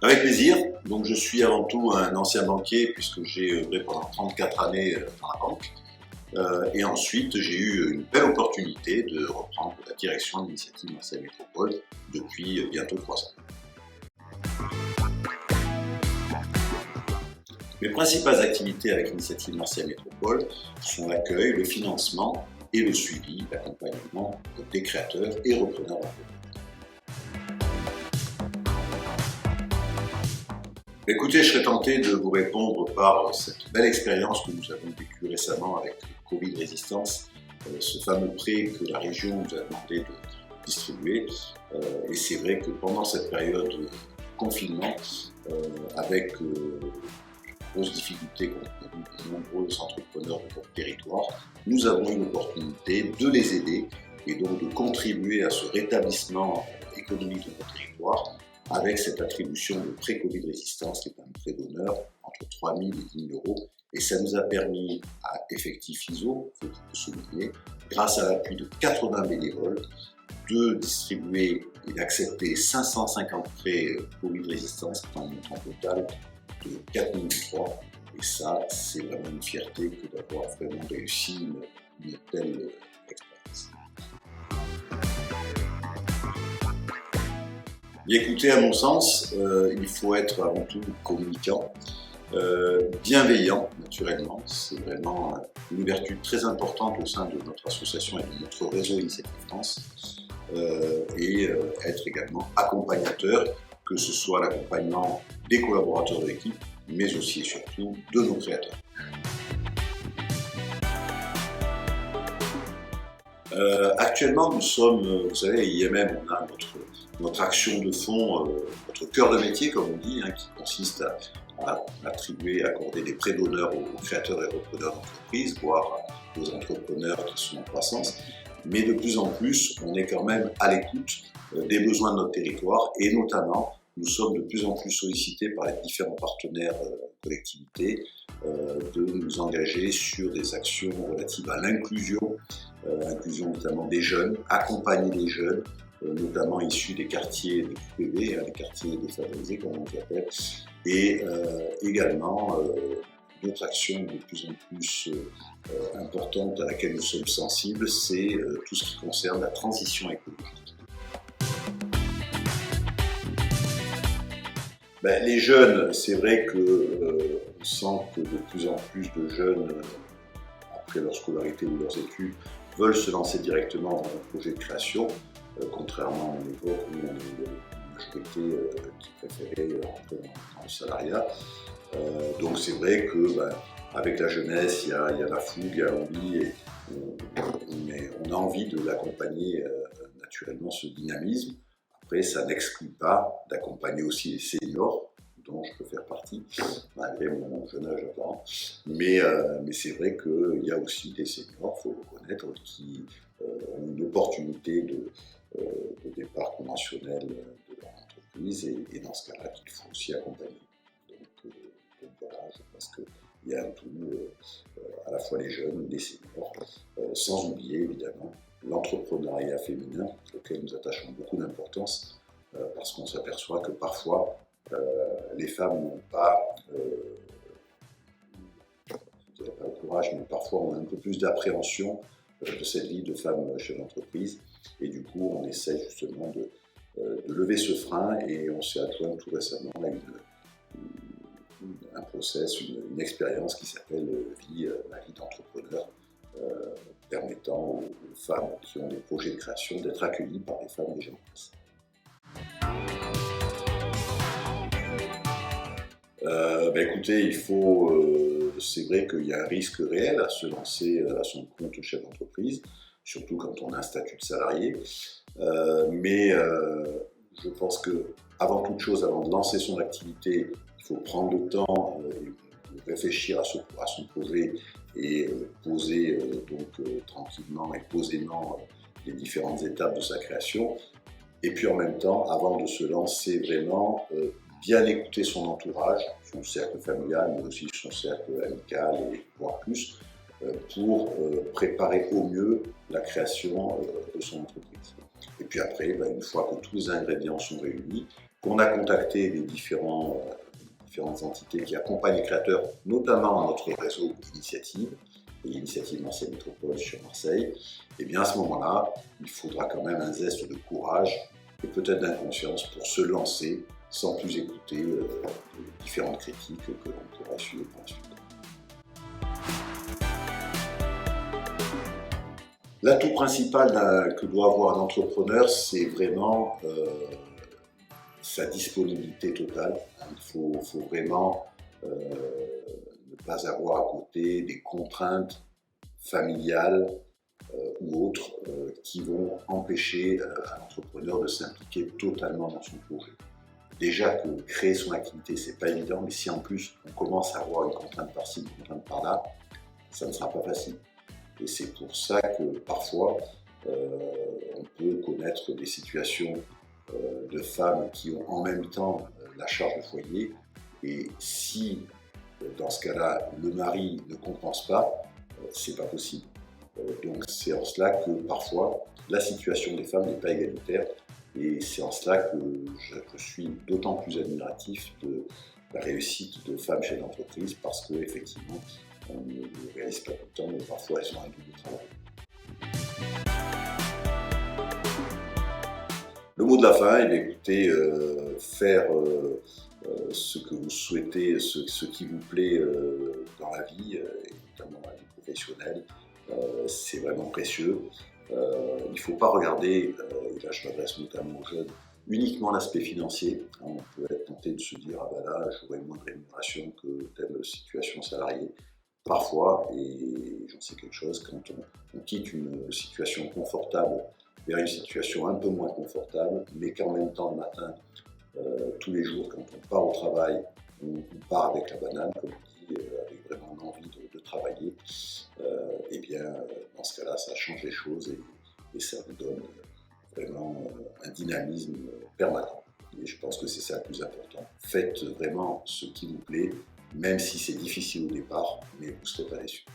Avec plaisir. Donc, je suis avant tout un ancien banquier puisque j'ai œuvré pendant 34 années dans la banque. Et ensuite, j'ai eu une belle opportunité de reprendre la direction de l'initiative Marseille Métropole depuis bientôt 3 ans. Mes principales activités avec l'initiative Marseille Métropole sont l'accueil, le financement et le suivi, l'accompagnement des créateurs et repreneurs d'entreprise. Écoutez, je serais tenté de vous répondre par cette belle expérience que nous avons vécue récemment avec Covid Résistance, ce fameux prêt que la région nous a demandé de distribuer. Et c'est vrai que pendant cette période de confinement, avec grosses difficultés qu'ont connues de nombreux entrepreneurs de notre territoire, nous avons eu l'opportunité de les aider et donc de contribuer à ce rétablissement économique de notre territoire avec cette attribution de prêt Covid Résistance qui est un prêt d'honneur entre 3 000 et 10 000 euros. Et ça nous a permis à Effectif ISO, faut souligner, grâce à l'appui de 80 bénévoles, de distribuer et d'accepter 550 prêts Covid Résistance qui ont un montant total de 4 003. Et ça, c'est vraiment une fierté que d'avoir vraiment réussi une telle expérience. Bien, écoutez, à mon sens, il faut être avant tout communicant, bienveillant naturellement. C'est vraiment une vertu très importante au sein de notre association et de notre réseau Initiative France. Et être également accompagnateur, que ce soit l'accompagnement des collaborateurs de l'équipe, mais aussi et surtout de nos créateurs. Actuellement, nous sommes, vous savez, IMM, on a notre action de fond, notre cœur de métier, comme on dit, qui consiste à attribuer, accorder des prêts d'honneur aux créateurs et repreneurs d'entreprises, voire aux entrepreneurs qui sont en croissance. Mais de plus en plus, on est quand même à l'écoute des besoins de notre territoire et notamment, nous sommes de plus en plus sollicités par les différents partenaires collectivités de nous engager sur des actions relatives à l'inclusion, inclusion notamment des jeunes, accompagner les jeunes, notamment issus des quartiers des QPV, les quartiers défavorisés comme on les appelle, et également d'autres actions de plus en plus importantes à laquelle nous sommes sensibles, c'est tout ce qui concerne la transition écologique. Les jeunes, c'est vrai qu'on sent que de plus en plus de jeunes, après leur scolarité ou leurs études, veulent se lancer directement dans un projet de création, contrairement à une époque où on avait une majorité qui préférait rentrer dans le salariat. Donc c'est vrai que avec la jeunesse, il y a la fougue, il y a l'envie, et on a envie de l'accompagner naturellement, ce dynamisme. Après, ça n'exclut pas d'accompagner aussi les seniors, dont je peux faire partie, malgré mon jeune âge apparent. Mais c'est vrai qu'il y a aussi des seniors, il faut le reconnaître, qui ont une opportunité de départ conventionnel de leur entreprise, et dans ce cas-là, qu'il faut aussi accompagner. Donc voilà, je pense qu'il y a un tout, à la fois les jeunes, les seniors, sans oublier évidemment l'entrepreneuriat féminin, auquel nous attachons beaucoup d'importance, parce qu'on s'aperçoit que parfois les femmes n'ont pas, je dirais pas le courage, mais parfois on a un peu plus d'appréhension de cette vie de femme chef d'entreprise, et du coup on essaie justement de lever ce frein, et on s'est adjoint tout récemment à un process, une expérience qui s'appelle la vie d'entrepreneur, permettant aux femmes qui ont des projets de création d'être accueillies par des femmes déjà en place. Écoutez, c'est vrai qu'il y a un risque réel à se lancer à son compte chef d'entreprise, surtout quand on a un statut de salarié. Mais je pense que, avant toute chose, avant de lancer son activité, il faut prendre le temps et réfléchir à son projet et poser tranquillement et posément les différentes étapes de sa création. Et puis en même temps, avant de se lancer vraiment, bien écouter son entourage, son cercle familial, mais aussi son cercle amical et voire plus, pour préparer au mieux la création de son entreprise. Et puis après, une fois que tous les ingrédients sont réunis, qu'on a contacté les différentes entités qui accompagnent les créateurs, notamment notre réseau Initiative, et Initiative Marseille Métropole sur Marseille, et bien à ce moment-là, il faudra quand même un zeste de courage et peut-être d'inconscience pour se lancer sans plus écouter les différentes critiques que l'on pourra suivre par la suite. L'atout principal que doit avoir un entrepreneur, c'est vraiment sa disponibilité totale. Il faut vraiment ne pas avoir à côté des contraintes familiales ou autres qui vont empêcher un entrepreneur de s'impliquer totalement dans son projet. Déjà que créer son activité, c'est pas évident, mais si en plus on commence à avoir une contrainte par-ci, une contrainte par-là, ça ne sera pas facile. Et c'est pour ça que parfois, on peut connaître des situations de femmes qui ont en même temps la charge de foyer. Et si, dans ce cas-là, le mari ne compense pas, c'est pas possible. Donc c'est en cela que parfois, la situation des femmes n'est pas égalitaire. Et c'est en cela que je suis d'autant plus admiratif de la réussite de femmes chefs d'entreprise parce qu'effectivement, on ne le réalise pas tout le temps, mais parfois elles ont un double travail. Le mot de la fin, eh bien, écoutez, faire ce que vous souhaitez, ce qui vous plaît dans la vie, et notamment dans la vie professionnelle, c'est vraiment précieux. Il ne faut pas regarder, et là je m'adresse notamment aux jeunes, uniquement l'aspect financier. On peut être tenté de se dire, ah ben là, j'aurai moins de rémunération que telle situation salariée. Parfois, et j'en sais quelque chose, quand on quitte une situation confortable vers une situation un peu moins confortable, mais qu'en même temps, le matin, tous les jours, quand on part au travail, on part avec la banane, comme on dit, avec vraiment l'envie de travailler, et bien, dans ce cas-là, ça change les choses et ça vous donne vraiment un dynamisme permanent. Et je pense que c'est ça le plus important. Faites vraiment ce qui vous plaît, même si c'est difficile au départ, mais vous ne serez pas déçus.